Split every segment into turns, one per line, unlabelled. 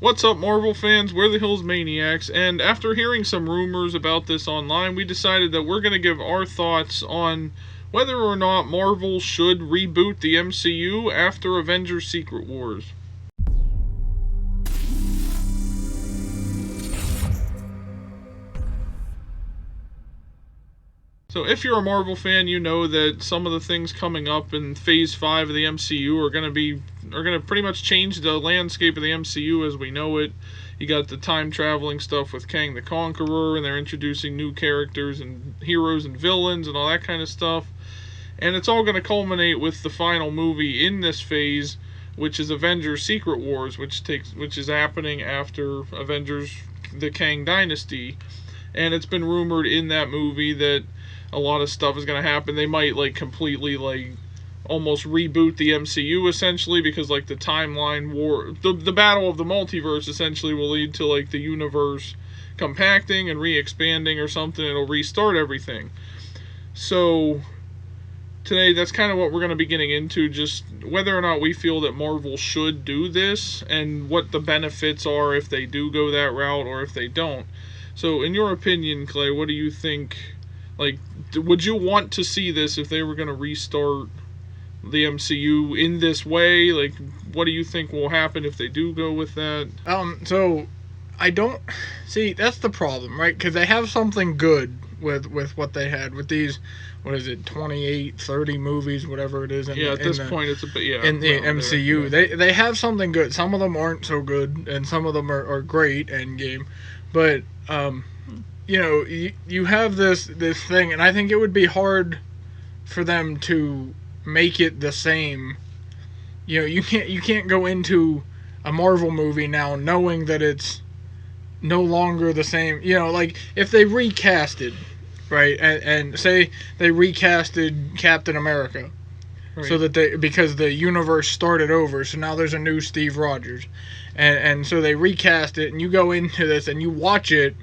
What's up, Marvel fans? We're the Hills Maniacs, and after hearing some rumors about this online, we decided that we're going to give our thoughts on whether or not Marvel should reboot the MCU after Avengers Secret Wars. So if you're a Marvel fan, you know that some of the things coming up in Phase 5 of the MCU are going to pretty much change the landscape of the MCU as we know it. You got the time traveling stuff with Kang the Conqueror, and they're introducing new characters and heroes and villains and all that kind of stuff. And it's all going to culminate with the final movie in this phase, which is Avengers Secret Wars, which is happening after Avengers the Kang Dynasty. And it's been rumored in that movie that a lot of stuff is going to happen. They might completely almost reboot the MCU essentially, because the timeline war, the battle of the multiverse essentially will lead to the universe compacting and re-expanding or something. It'll restart everything. So today that's kind of what we're going to be getting into, just whether or not we feel that Marvel should do this and what the benefits are if they do go that route or if they don't. So in your opinion, Clay, what do you think? Would you want to see this if they were going to restart the MCU in this way? What do you think will happen if they do go with that?
So I don't see, that's the problem, right? Because they have something good with what they had with these, 28, 30 movies, whatever it is.
At this point, it's a bit,
in the MCU. Yeah. They have something good. Some of them aren't so good, and some of them are great Endgame. But, you have this thing, and I think it would be hard for them to make it the same. You can't go into a Marvel movie now knowing that it's no longer the same. If they recasted, right, and say they recasted Captain America, right, so that because the universe started over, so now there's a new Steve Rogers, and so they recast it, and you go into this and you watch it.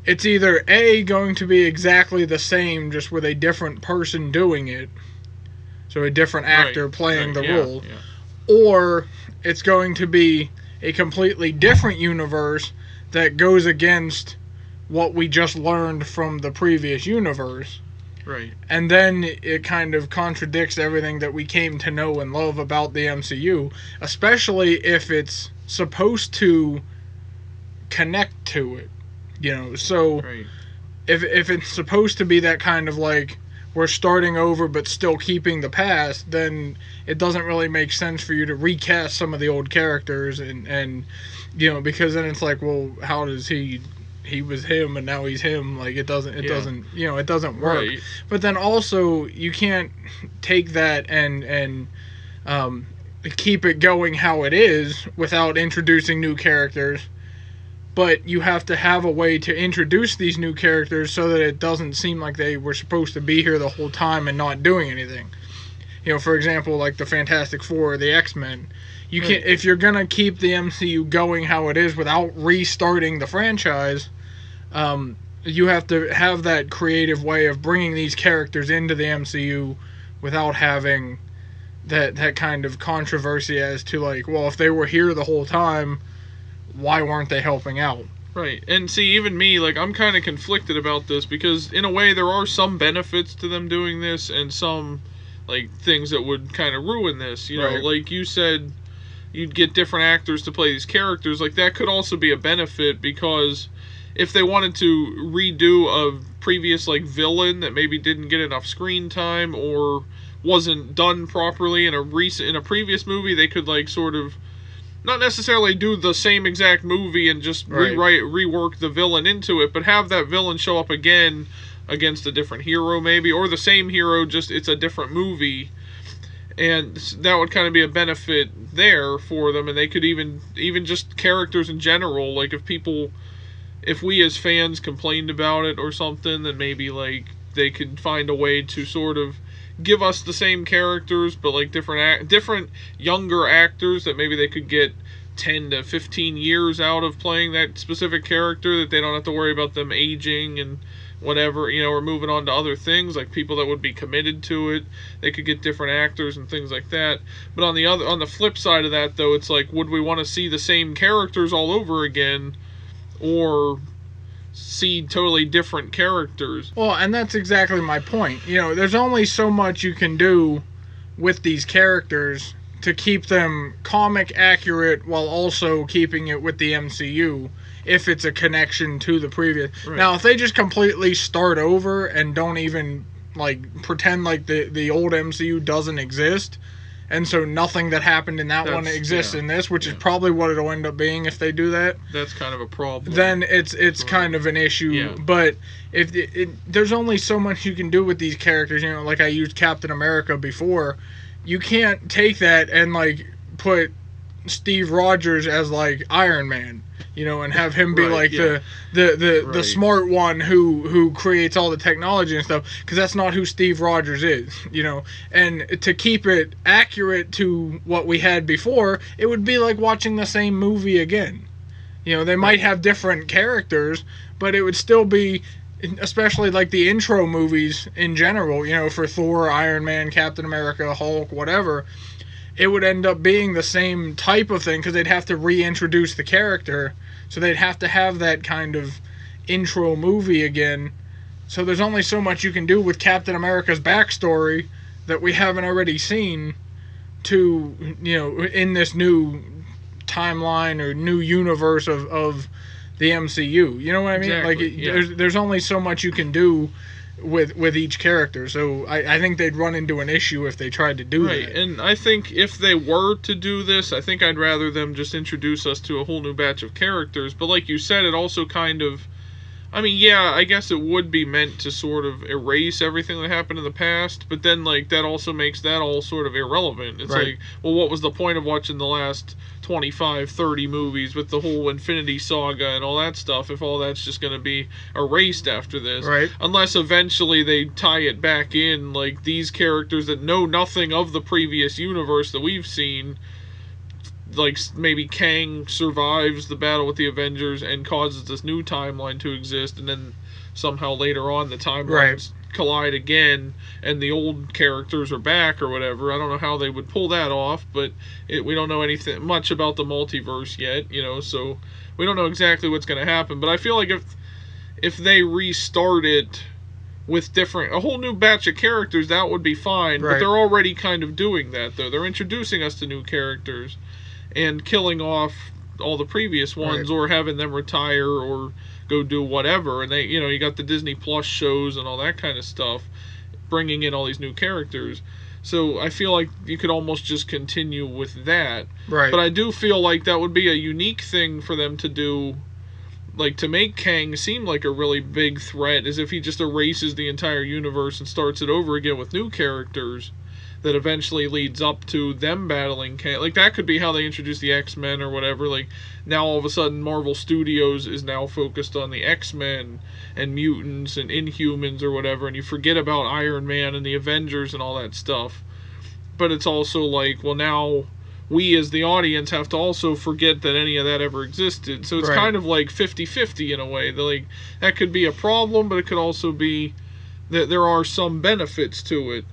It's either A, going to be exactly the same, just with a different person doing it, so a different actor playing the role, or it's going to be a completely different universe that goes against what we just learned from the previous universe.
Right.
And then it kind of contradicts everything that we came to know and love about the MCU, especially if it's supposed to connect to it. So
right.
if it's supposed to be that kind of we're starting over but still keeping the past, then it doesn't really make sense for you to recast some of the old characters and because then it's well, how does he was him and now he's him? It doesn't work.
Right.
But then also you can't take that and keep it going how it is without introducing new characters. But you have to have a way to introduce these new characters so that it doesn't seem like they were supposed to be here the whole time and not doing anything. For example, the Fantastic Four or the X-Men. You can, if you're gonna keep the MCU going how it is without restarting the franchise, you have to have that creative way of bringing these characters into the MCU without having that kind of controversy as to well, if they were here the whole time, why weren't they helping out?
Right. And see, even me, I'm kind of conflicted about this, because in a way there are some benefits to them doing this and some things that would kind of ruin this.
Right.
Like you said, you'd get different actors to play these characters. That could also be a benefit, because if they wanted to redo a previous villain that maybe didn't get enough screen time or wasn't done properly in a previous movie, they could sort of not necessarily do the same exact movie and just rework the villain into it, but have that villain show up again against a different hero maybe, or the same hero, just it's a different movie. And that would kind of be a benefit there for them, and they could even just characters in general, if we as fans complained about it or something, then maybe they could find a way to sort of give us the same characters, but different younger actors that maybe they could get 10 to 15 years out of playing that specific character, that they don't have to worry about them aging and whatever, we're moving on to other things, like people that would be committed to it. They could get different actors and things like that. But on the flip side of that, though, it's like, would we want to see the same characters all over again, or see totally different characters?
Well, and that's exactly my point. There's only so much you can do with these characters to keep them comic accurate while also keeping it with the MCU, if it's a connection to the previous. Right. Now, if they just completely start over and don't even pretend like the old MCU doesn't exist, and so nothing that happened in that one exists in this, which is probably what it'll end up being if they do that.
That's kind of a problem.
Then it's kind of an issue. Yeah. But if there's only so much you can do with these characters, like I used Captain America before. You can't take that and put Steve Rogers as Iron Man, and have him be the smart one who creates all the technology and stuff, because that's not who Steve Rogers is, And to keep it accurate to what we had before, it would be like watching the same movie again. They might have different characters, but it would still be, especially the intro movies in general, for Thor, Iron Man, Captain America, Hulk, whatever, it would end up being the same type of thing, because they'd have to reintroduce the character, so they'd have to have that kind of intro movie again. So there's only so much you can do with Captain America's backstory that we haven't already seen to, in this new timeline or new universe of the MCU. You know what I mean?
Exactly.
There's only so much you can do with each character. So I think they'd run into an issue if they tried to do that.
Right, and I think if they were to do this, I think I'd rather them just introduce us to a whole new batch of characters. But like you said, it also kind of, I guess it would be meant to sort of erase everything that happened in the past, but then that also makes that all sort of irrelevant. It's
right.
Well, what was the point of watching the last 25, 30 movies with the whole Infinity Saga and all that stuff if all that's just going to be erased after this?
Right.
Unless eventually they tie it back in, these characters that know nothing of the previous universe that we've seen. Maybe Kang survives the battle with the Avengers and causes this new timeline to exist, and then somehow later on the timelines collide again and the old characters are back or whatever. I don't know how they would pull that off, but we don't know anything much about the multiverse yet, so we don't know exactly what's going to happen. But I feel like if they restart it with a whole new batch of characters, that would be fine. Right. But they're already kind of doing that, though. They're introducing us to new characters and killing off all the previous ones, or having them retire or go do whatever. And they, you got the Disney Plus shows and all that kind of stuff, bringing in all these new characters. So I feel like you could almost just continue with that.
Right.
But I do feel like that would be a unique thing for them to do, to make Kang seem like a really big threat, as if he just erases the entire universe and starts it over again with new characters. That eventually leads up to them battling Kang. That could be how they introduce the X-Men or whatever. Now all of a sudden Marvel Studios is now focused on the X-Men and mutants and Inhumans or whatever, and you forget about Iron Man and the Avengers and all that stuff. But it's also well, now we as the audience have to also forget that any of that ever existed. So it's kind of 50-50 in a way. That could be a problem, but it could also be that there are some benefits to it.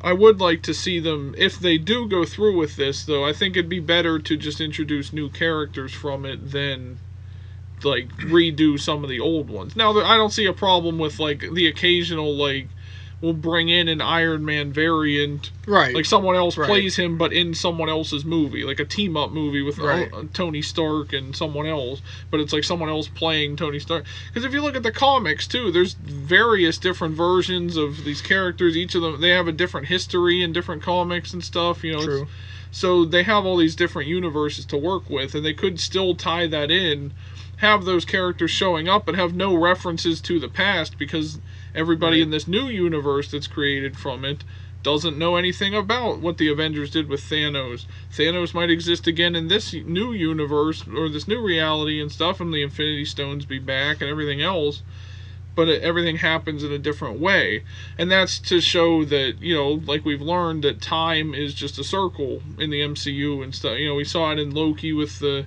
I would like to see them, if they do go through with this, though, I think it'd be better to just introduce new characters from it than, redo some of the old ones. Now, I don't see a problem with, the occasional, we'll bring in an Iron Man variant.
Right.
Someone else plays him, but in someone else's movie. A team-up movie with Tony Stark and someone else. But it's someone else playing Tony Stark. Because if you look at the comics, too, there's various different versions of these characters. Each of them, they have a different history in different comics and stuff.
True.
So they have all these different universes to work with. And they could still tie that in, have those characters showing up, and have no references to the past, because everybody in this new universe that's created from it doesn't know anything about what the Avengers did with Thanos. Thanos might exist again in this new universe, or this new reality and stuff, and the Infinity Stones be back and everything else, but everything happens in a different way. And that's to show that, we've learned that time is just a circle in the MCU and stuff. We saw it in Loki with the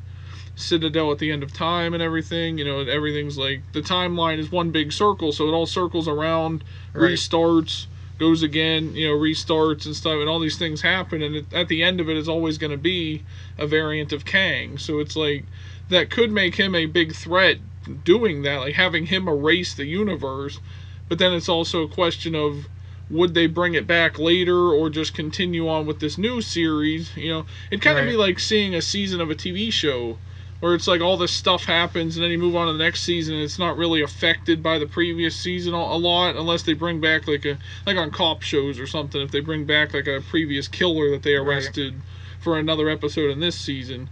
Citadel at the end of time and everything. Everything's like the timeline is one big circle, so it all circles around,
Right.
restarts, goes again, restarts and stuff, and all these things happen, and at the end of it is always going to be a variant of Kang. So it's like that could make him a big threat doing that, like having him erase the universe. But then it's also a question of would they bring it back later or just continue on with this new series? It'd kind of
Right.
be like seeing a season of a TV show where it's like all this stuff happens and then you move on to the next season and it's not really affected by the previous season a lot, unless they bring back like on cop shows or something, if they bring back like a previous killer that they arrested for another episode in this season.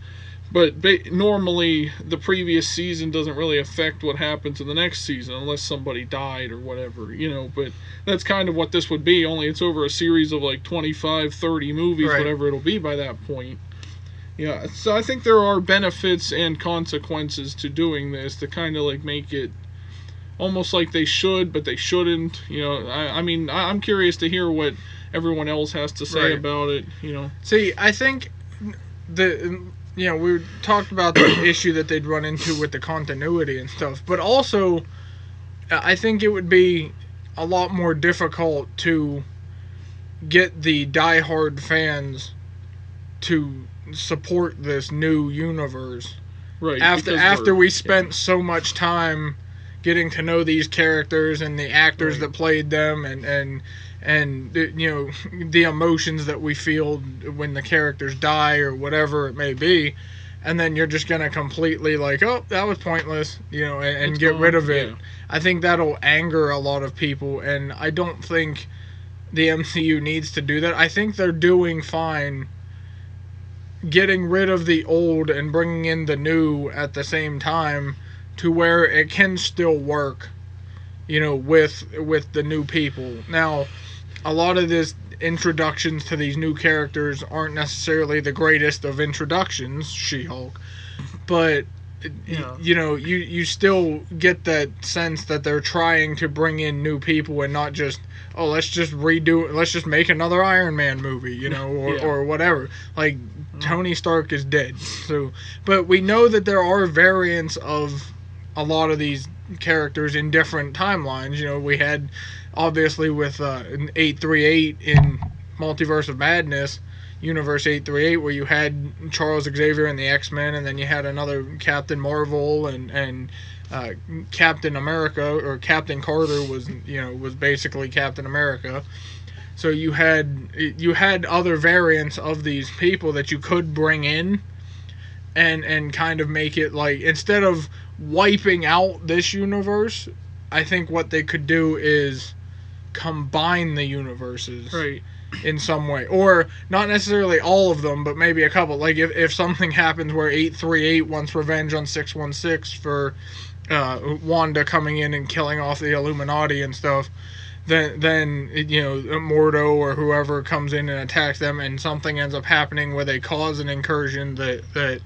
But normally the previous season doesn't really affect what happens in the next season unless somebody died or whatever. But that's kind of what this would be, only it's over a series of like 25, 30 movies,
Right.
whatever it'll be by that point. Yeah, so I think there are benefits and consequences to doing this to kind of like make it almost like they should, but they shouldn't. I mean, I'm curious to hear what everyone else has to say
Right.
about it.
See, I think we talked about the issue that they'd run into with the continuity and stuff, but also I think it would be a lot more difficult to get the diehard fans to support this new universe
Right.
after we spent so much time getting to know these characters and the actors
Right.
that played them and the emotions that we feel when the characters die or whatever it may be, and then you're just gonna completely like, oh, that was pointless, and
It's
get
gone,
rid of it.
yeah.
I think that'll anger a lot of people, and I don't think the MCU needs to do that. I think they're doing fine getting rid of the old and bringing in the new at the same time, to where it can still work, with the new people. Now, a lot of this introductions to these new characters aren't necessarily the greatest of introductions, She-Hulk, but
Yeah.
you still get that sense that they're trying to bring in new people and not just, oh, let's just make another Iron Man movie, or,
Yeah.
or whatever. Like, Tony Stark is dead. So, but we know that there are variants of a lot of these characters in different timelines. We had, obviously, with 838 in Multiverse of Madness, Universe 838, where you had Charles Xavier and the X-Men, and then you had another Captain Marvel and Captain America, or Captain Carter was basically Captain America. So you had other variants of these people that you could bring in and kind of make it like, instead of wiping out this universe, I think what they could do is combine the universes.
Right.
In some way, or not necessarily all of them, but maybe a couple. Like if something happens where 838 wants revenge on 616 for Wanda coming in and killing off the Illuminati and stuff, then Mordo or whoever comes in and attacks them, and something ends up happening where they cause an incursion that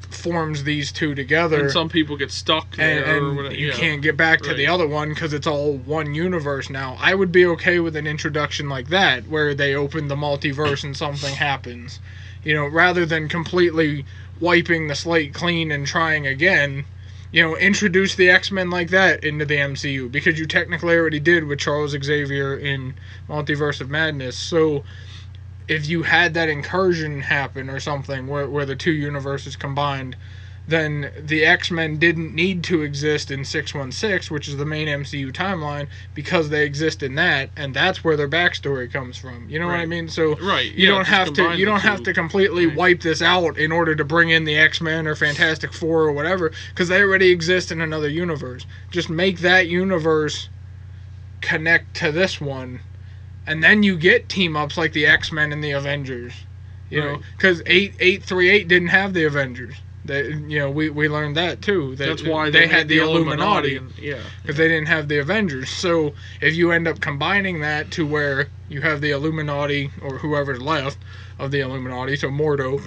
forms these two together,
And some people get stuck there, or
and
whatever.
you
Yeah.
can't get back to the
Right.
other one because it's all one universe now. I would be okay with an introduction like that, where they open the multiverse and something happens, rather than completely wiping the slate clean and trying again. Introduce the X-Men like that into the MCU, because you technically already did with Charles Xavier in Multiverse of Madness. So if you had that incursion happen or something where the two universes combined, then the X-Men didn't need to exist in 616, which is the main MCU timeline, because they exist in that, and that's where their backstory comes from. You know what I
Right.
mean? So
Right.
you
yeah,
don't
just
have to
combine the two.
completely
Right.
wipe this out in order to bring in the X-Men or Fantastic Four or whatever, because they already exist in another universe. Just make that universe connect to this one, and then you get team-ups like the X-Men and the Avengers.
Right.
Because 838 didn't have the Avengers. We learned that too.
That's why
they
they
had
made
the Illuminati,
and, yeah.
because they didn't have the Avengers. So if you end up combining that to where you have the Illuminati, or whoever's left of the Illuminati, so Mordo,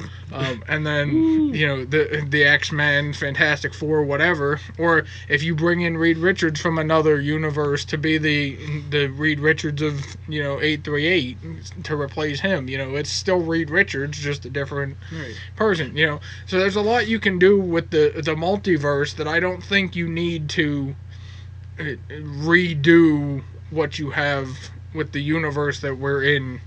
and then the X-Men, Fantastic Four, whatever. Or if you bring in Reed Richards from another universe to be the Reed Richards of 838 to replace him, it's still Reed Richards, just a different person. So there's a lot you can do with the multiverse that I don't think you need to redo what you have with the universe that we're in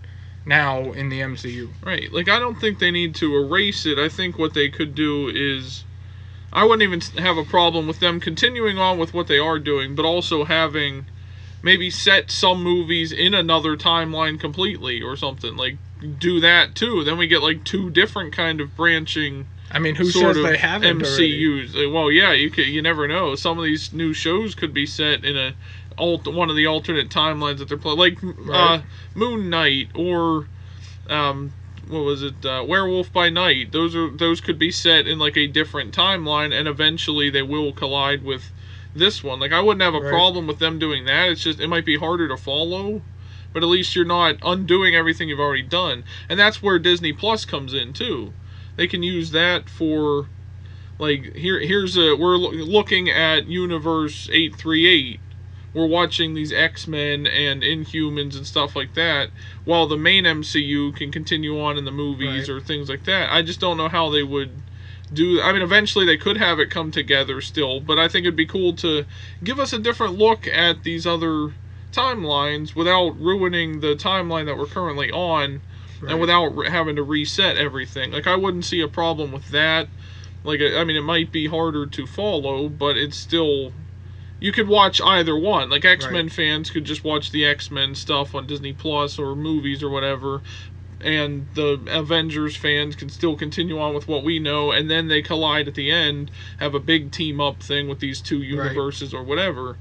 now in the MCU.
Right. Like, I don't think they need to erase it. I think what they could do is, I wouldn't even have a problem with them continuing on with what they are doing, but also having maybe set some movies in another timeline completely or something. Like, do that too. Then we get like two different kind of branching.
I mean, who says they haven't
MCUs?
Already?
Well, yeah, you never know. Some of these new shows could be set in one of the alternate timelines that they're playing, like Moon Knight or what was it, Werewolf by Night. Those could be set in like a different timeline, and eventually they will collide with this one. Like, I wouldn't have a problem with them doing that. It's just, it might be harder to follow, but at least you're not undoing everything you've already done. And that's where Disney Plus comes in too. They can use that for, like, we're looking at Universe 838. We're watching these X-Men and Inhumans and stuff like that, while the main MCU can continue on in the movies or things like that. I just don't know how they would do. I mean, eventually they could have it come together still, but I think it'd be cool to give us a different look at these other timelines without ruining the timeline that we're currently on, and without having to reset everything. Like, I wouldn't see a problem with that. Like, I mean, it might be harder to follow, but it's still, you could watch either one. Like, X-Men fans could just watch the X-Men stuff on Disney Plus or movies or whatever, and the Avengers fans can still continue on with what we know, and then they collide at the end, have a big team-up thing with these two universes or whatever.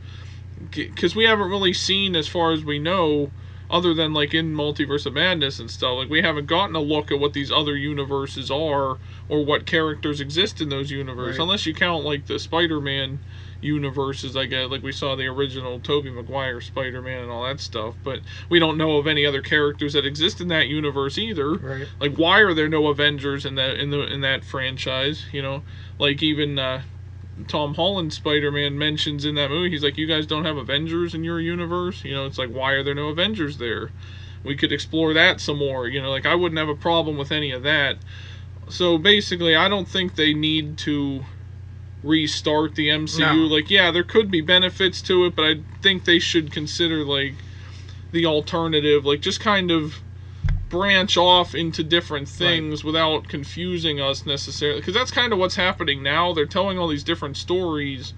Because we haven't really seen, as far as we know, other than like in Multiverse of Madness and stuff, like, we haven't gotten a look at what these other universes are or what characters exist in those universes, unless you count like the Spider-Man universes, I guess. Like, we saw the original Tobey Maguire Spider-Man and all that stuff, but we don't know of any other characters that exist in that universe either. Like, why are there no Avengers in that franchise? Like, even Tom Holland's Spider-Man mentions in that movie, he's like, you guys don't have Avengers in your universe? It's like, why are there no Avengers there? We could explore that some more. Like, I wouldn't have a problem with any of that. So basically, I don't think they need to restart the MCU. No. Like, yeah, there could be benefits to it, but I think they should consider, like, the alternative, like, just kind of branch off into different things without confusing us necessarily, because that's kind of what's happening now. They're telling all these different stories,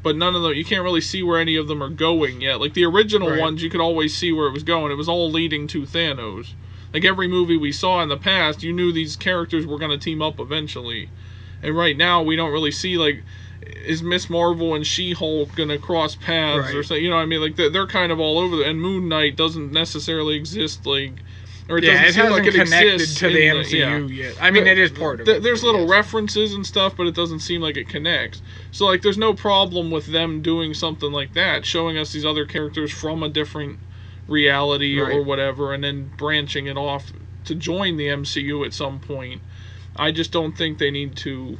but none of them, you can't really see where any of them are going yet. Like, the original ones, you could always see where it was going. It was all leading to Thanos. Like, every movie we saw in the past, you knew these characters were going to team up eventually. And right now, we don't really see, like, is Miss Marvel and She-Hulk going to cross paths or something? What I mean? Like, they're kind of all over. And Moon Knight doesn't necessarily exist, like, or it doesn't seem like it exists
to the MCU yet. I mean, it is part of it.
There's little references and stuff, but it doesn't seem like it connects. So, like, there's no problem with them doing something like that, showing us these other characters from a different reality or whatever, and then branching it off to join the MCU at some point. I just don't think they need to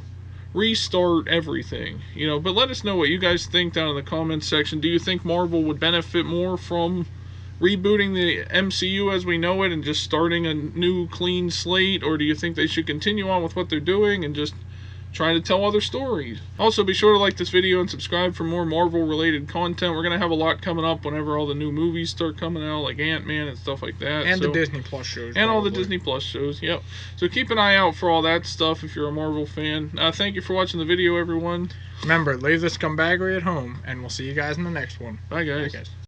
restart everything, but let us know what you guys think down in the comments section. Do you think Marvel would benefit more from rebooting the MCU as we know it and just starting a new clean slate, or do you think they should continue on with what they're doing and just try to tell other stories? Also, be sure to like this video and subscribe for more Marvel related content. We're going to have a lot coming up whenever all the new movies start coming out, like Ant-Man and stuff like that.
And the Disney Plus shows.
And all the Disney Plus shows, yep. So keep an eye out for all that stuff if you're a Marvel fan. Thank you for watching the video, everyone.
Remember, leave the scumbaggery at home, and we'll see you guys in the next one.
Bye, guys.
Bye, guys.